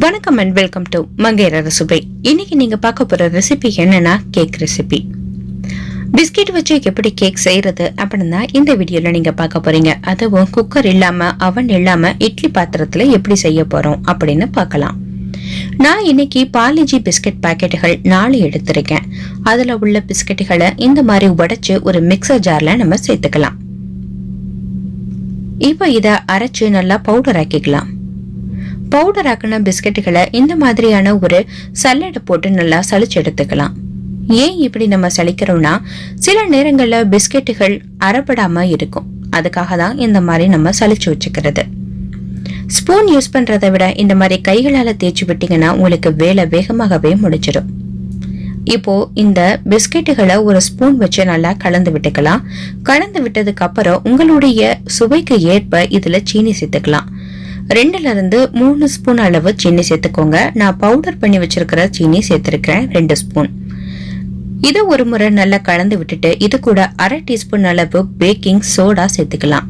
வணக்கம் and welcome to மங்கையர் அரசுவை. இன்னைக்கு நீங்க பார்க்க போற ரெசிபி என்னன்னா கேக் ரெசிபி. பிஸ்கெட் வச்சு எப்படி கேக் செய்யறது அப்படின்னு தான் இந்த வீடியோல நீங்க பார்க்க போறீங்க. அதுவும் குக்கர் இல்லாம அவன் இல்லாம இட்லி பாத்திரத்துல எப்படி செய்ய போறோம் அப்படின்னு பார்க்கலாம். நான் இன்னைக்கு பார்லிஜி பிஸ்கெட் பாக்கெட்டுகள் 4 எடுத்திருக்கேன். அதுல உள்ள பிஸ்கெட்டுகளை இந்த மாதிரி உடைச்சு ஒரு மிக்சர் ஜார்ல நம்ம சேர்த்துக்கலாம். இப்ப இத அரைச்சு நல்லா பவுடர் ஆக்கிக்கலாம். பவுடர் ஆக்கின பிஸ்கெட்டுகளை இந்த மாதிரியான ஒரு சல்லடை போட்டு நல்லா சளிச்சு எடுத்துக்கலாம். ஏன் இப்படி நம்ம சலிக்கிறோம்னா, சில நேரங்கள்ல பிஸ்கெட்டுகள் அரைப்படாம இருக்கும். அதுக்காக தான் இந்த மாதிரி நம்ம சளிச்சு வச்சுக்கிறது. ஸ்பூன் யூஸ் பண்றதை விட இந்த மாதிரி கைகளால தேய்ச்சி விட்டீங்கன்னா உங்களுக்கு வேலை வேகமாகவே முடிச்சிடும். இப்போ இந்த பிஸ்கெட்டுகளை ஒரு ஸ்பூன் வச்சு நல்லா கலந்து விட்டுக்கலாம். கலந்து விட்டதுக்கு அப்புறம் உங்களுடைய சுவைக்கு ஏற்ப இதுல சீனி சேர்த்துக்கலாம். 2ல இருந்து 3 ஸ்பூன் அளவு சீனி சேர்த்துக்கோங்க. நான் பவுடர் பண்ணி வச்சிருக்கிற சீனி சேர்த்திருக்கிறேன் 2 ஸ்பூன். இதை ஒரு முறை நல்லா கலந்து விட்டுட்டு இது கூட 1/2 டீஸ்பூன் அளவு பேக்கிங் சோடா சேர்த்துக்கலாம்.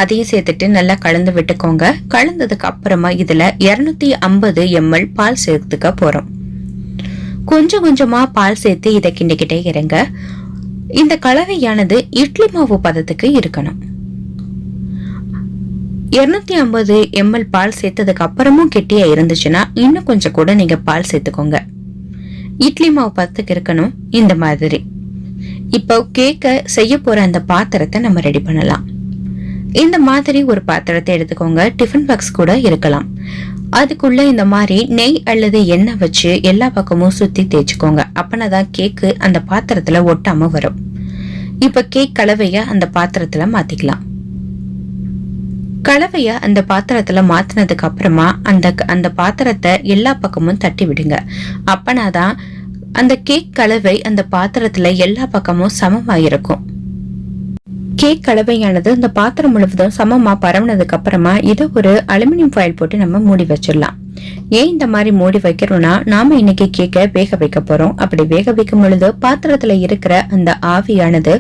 அதையும் சேர்த்துட்டு நல்லா கலந்து விட்டுக்கோங்க. கலந்ததுக்கு அப்புறமா இதுல 250 ml பால் சேர்த்துக்க போறோம். கொஞ்சம் கொஞ்சமா பால் சேர்த்து இதை கிண்டிக்கிட்டே இருங்க. இந்த கலவையானது இட்லி மாவு பதத்துக்கு இருக்கணும். 250 ml பால் சேர்த்ததுக்கு அப்புறமும் கெட்டியா இருந்துச்சுன்னா இன்னும் கொஞ்சம் கூட நீங்க பால் சேர்த்துக்கோங்க. இட்லி மாவு பதத்துக்கு இருக்கணும் இந்த மாதிரி. இப்போ கேக்க செய்ய போற அந்த பாத்திரத்தை நம்ம ரெடி பண்ணலாம். இந்த மாதிரி ஒரு பாத்திரத்தை எடுத்துக்கோங்க. டிஃபன் பாக்ஸ் கூட இருக்கலாம். அதுக்குள்ள இந்த மாதிரி நெய் அல்லது எண்ணெய் வச்சு எல்லா பக்கமும் சுத்தி தேய்ச்சுக்கோங்க. அப்பனாதான் கேக்கு அந்த பாத்திரத்துல ஒட்டாம வரும். இப்ப கேக் கலவைய அந்த பாத்திரத்துல மாத்திக்கலாம். கலவைய அந்த பாத்திரத்துல மாத்தினதுக்கு அப்புறமா அந்த பாத்திரத்தை எல்லா பக்கமும் தட்டி விடுங்க. அப்பனாதான் அந்த கேக் கலவை அந்த பாத்திரத்துல எல்லா பக்கமும் சமமா இருக்கும். கேக் கலவையானது அந்த பாத்திரம் முழுவதும் சமமா பரவுனதுக்கு அப்புறமா இதை ஒரு அலுமினியம் ஃபாயில் போட்டு நம்ம மூடி வச்சிடலாம். ஏன் இந்த மாதிரி மூடி வைக்கிறோம்னா, நாம இன்னைக்கு கேக்க வேக வைக்க போறோம். அப்படி வேக வைக்கும் பொழுது பாத்திரத்துல இருக்கிற அந்த ஆவியானது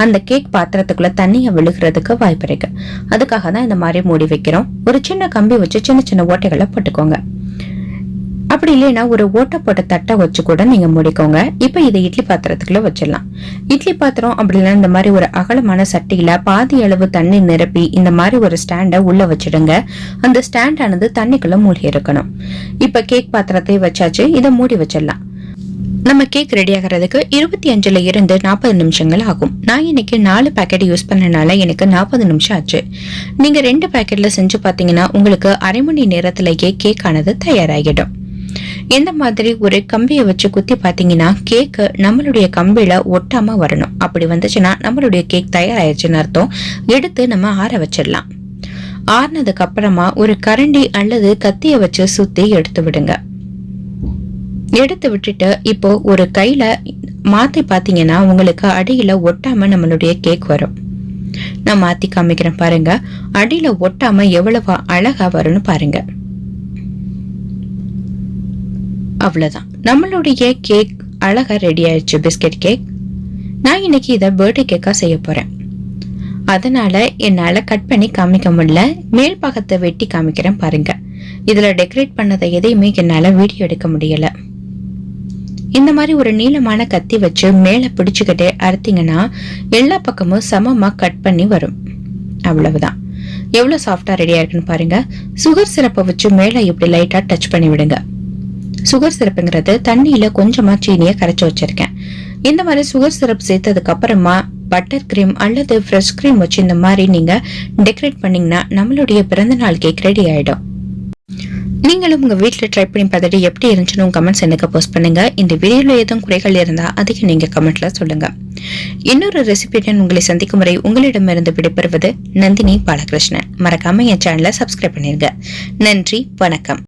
அந்த கேக் பாத்திரத்துக்குள்ள தண்ணிய விழுகிறதுக்கு வாய்ப்பு இருக்கு. அதுக்காக தான் இந்த மாதிரி மூடி வைக்கிறோம். ஒரு சின்ன கம்பி வச்சு சின்ன சின்ன ஓட்டைகளை போட்டுக்கோங்க. அப்படி இல்லைன்னா ஒரு ஓட்டை போட்ட தட்டை வச்சு கூட நீங்க மூடிக்கோங்க. இப்ப இதை இட்லி பாத்திரத்துக்குள்ள வச்சிடலாம். இட்லி பாத்திரம் அப்படின்னா இந்த மாதிரி ஒரு அகலமான சட்டியில பாதி அளவு தண்ணி நிரப்பி இந்த மாதிரி ஒரு ஸ்டாண்ட உள்ள வச்சிடுங்க. அந்த ஸ்டாண்ட் ஆனது தண்ணிக்குள்ள மூழ்கி இருக்கணும். இப்ப கேக் பாத்திரத்தை வச்சாச்சு. இதை மூடி வச்சிடலாம். நம்ம கேக் ரெடி ஆகிறதுக்கு 25ல இருந்து 40 நிமிஷங்கள் ஆகும். நான் இன்னைக்கு 4 பேக்கெட் யூஸ் பண்ணனால எனக்கு 40 நிமிஷம் ஆச்சு. நீங்க 2 பேக்கெட்ல செஞ்சு பாத்தீங்கன்னா உங்களுக்கு அரை மணி நேரத்திலேயே கேக் ஆனது தயாராகிடும். இந்த மாதிரி ஒரு கம்பியை வச்சு குத்தி பாத்தீங்கன்னா கேக்கு நம்மளுடைய கம்பியில ஒட்டாம வரணும். அப்படி வந்துச்சுன்னா நம்மளுடைய கேக் தயாராயிடுச்சுன்னு அர்த்தம். எடுத்து நம்ம ஆற வச்சிடலாம். ஆறினதுக்கு அப்புறமா ஒரு கரண்டி அல்லது கத்திய வச்சு சுத்தி எடுத்து விடுங்க. எடுத்து விட்டுட்டு இப்போ ஒரு கையில மாத்தி பாத்தீங்கன்னா உங்களுக்கு அடியில ஒட்டாம நம்மளுடைய கேக் வரும். நான் மாத்தி காமிக்கிறேன் பாருங்க. அடியில ஒட்டாம எவ்வளவு அழகா வரும்னு பாருங்க. அவ்வளவுதான், நம்மளுடைய கேக் அழகா ரெடி ஆயிடுச்சு. Biscuit cake. நான் இன்னைக்கு இதை பர்த்டே கேக்கா செய்ய போறேன். அதனால என்னால கட் பண்ணி காமிக்க முடியல. மேல் பாகத்தை வெட்டி காமிக்கிறேன் பாருங்க. இதுல டெக்கரேட் பண்ணதை எதையுமே என்னால வீடியோ எடுக்க முடியல. இந்த மாதிரி ஒரு நீளமான கத்தி வச்சு மேல பிடிச்சுக்கிட்டே அறுத்தீங்கன்னா எல்லா பக்கமும் சமமா கட் பண்ணி வரும். அவ்வளவுதான். எவ்வளவு சாஃப்டா ரெடியா இருக்குன்னு பாருங்க. சுகர் சிரப்பை வச்சு மேல இப்படி லைட்டா டச் பண்ணி விடுங்க. சுகர் சிரப்புங்கிறது தண்ணியில கொஞ்சமா சீனியை கரைச்சு வச்சிருக்கேன். இந்த மாதிரி சுகர் சிரப் சேர்த்ததுக்கு அப்புறமா பட்டர் கிரீம் அல்லது ஃப்ரெஷ் கிரீம் வச்சு இந்த மாதிரி நீங்க டெக்கரேட் பண்ணீங்கன்னா நம்மளுடைய பிறந்த நாள் கேக் ரெடி ஆயிடும். நீங்களும் உங்க வீட்டுல ட்ரை பண்ணி பார்த்துட்டு எப்படி இருந்துச்சுன்னு கமெண்ட்ஸ் எனக்கு போஸ்ட் பண்ணுங்க. இந்த வீடியோல ஏதும் குறைகள் இருந்தா அதுக்கு நீங்க கமெண்ட்ல சொல்லுங்க. இன்னொரு ரெசிபியுடன் உங்களை சந்திக்கும் வரை உங்களிடமிருந்து விடைபெறுவது நந்தினி பாலகிருஷ்ணன். மறக்காம என் சேனலை சப்ஸ்கிரைப் பண்ணிருங்க. நன்றி, வணக்கம்.